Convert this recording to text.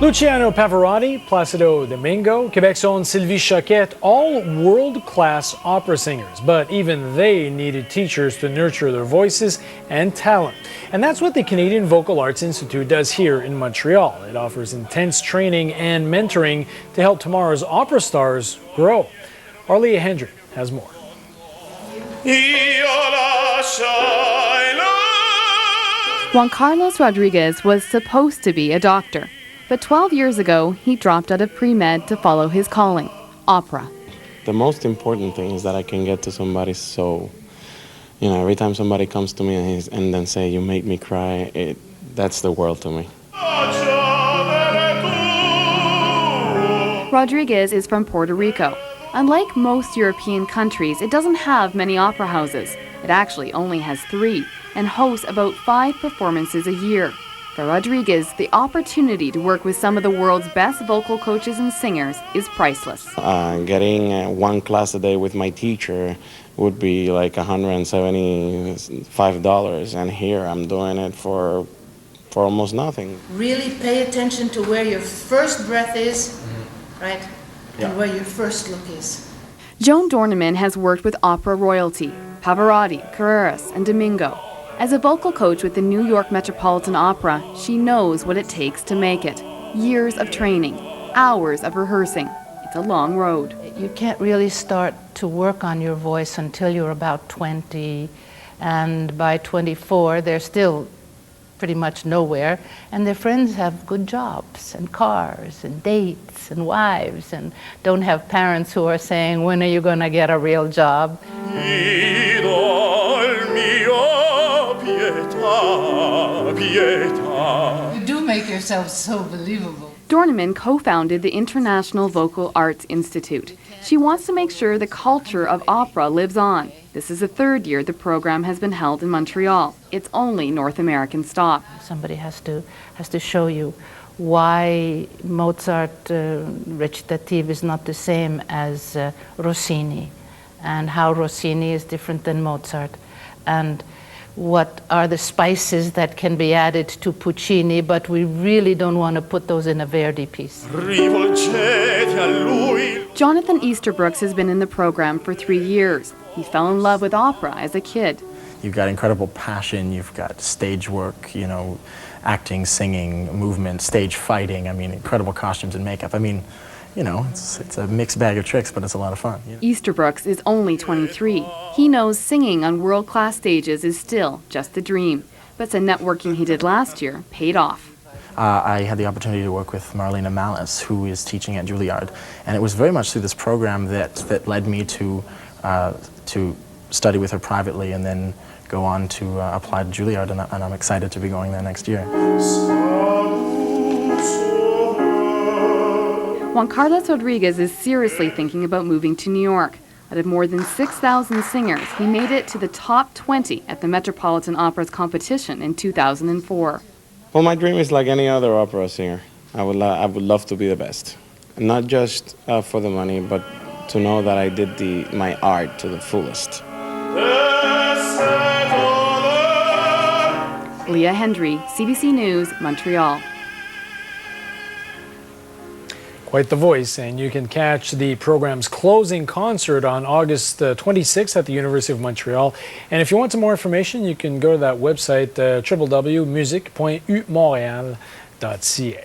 Luciano Pavarotti, Placido Domingo, Quebec's own Sylvie Choquette, all world-class opera singers, but even they needed teachers to nurture their voices and talent. And that's what the Canadian Vocal Arts Institute does here in Montreal. It offers intense training and mentoring to help tomorrow's opera stars grow. Arlia Hendry has more. Juan Carlos Rodriguez was supposed to be a doctor. But 12 years ago, he dropped out of pre-med to follow his calling, opera. The most important thing is that I can get to somebody, so, every time somebody comes to me and then say, "You make me cry," that's the world to me. Rodriguez is from Puerto Rico. Unlike most European countries, it doesn't have many opera houses. It actually only has 3 and hosts about 5 performances a year. For Rodriguez, the opportunity to work with some of the world's best vocal coaches and singers is priceless. Getting 1 class a day with my teacher would be like $175, and here I'm doing it for almost nothing. Really pay attention to where your first breath is, right? Yeah. And where your first look is. Joan Dorneman has worked with opera royalty, Pavarotti, Carreras, and Domingo. As a vocal coach with the New York Metropolitan Opera, she knows what it takes to make it. Years of training, hours of rehearsing. It's a long road. You can't really start to work on your voice until you're about 20, and by 24 they're still pretty much nowhere, and their friends have good jobs and cars and dates and wives and don't have parents who are saying, "When are you going to get a real job?" You do make yourself so believable. Dorneman co-founded the International Vocal Arts Institute. She wants to make sure the culture of opera lives on. This is the 3rd year the program has been held in Montreal. Its only North American stop. Somebody has to show you why Mozart recitative is not the same as Rossini, and how Rossini is different than Mozart, and what are the spices that can be added to Puccini, but we really don't want to put those in a Verdi piece. Jonathan Easterbrooks has been in the program for 3 years. He fell in love with opera as a kid. You've got incredible passion, you've got stage work, acting, singing, movement, stage fighting, incredible costumes and makeup. It's a mixed bag of tricks, but it's a lot of fun. Easterbrooks is only 23. He knows singing on world-class stages is still just a dream, but the networking he did last year paid off. I had the opportunity to work with Marlena Malice, who is teaching at Juilliard, and it was very much through this program that led me to study with her privately and then go on to apply to Juilliard, and I'm excited to be going there next year. Juan Carlos Rodriguez is seriously thinking about moving to New York. Out of more than 6,000 singers, he made it to the top 20 at the Metropolitan Opera's competition in 2004. Well, my dream is like any other opera singer. I would love to be the best. Not just for the money, but to know that I did my art to the fullest. Leah Hendry, CBC News, Montreal. Quite the voice, and you can catch the program's closing concert on August 26th at the University of Montreal. And if you want some more information, you can go to that website, www.musique.umontreal.ca.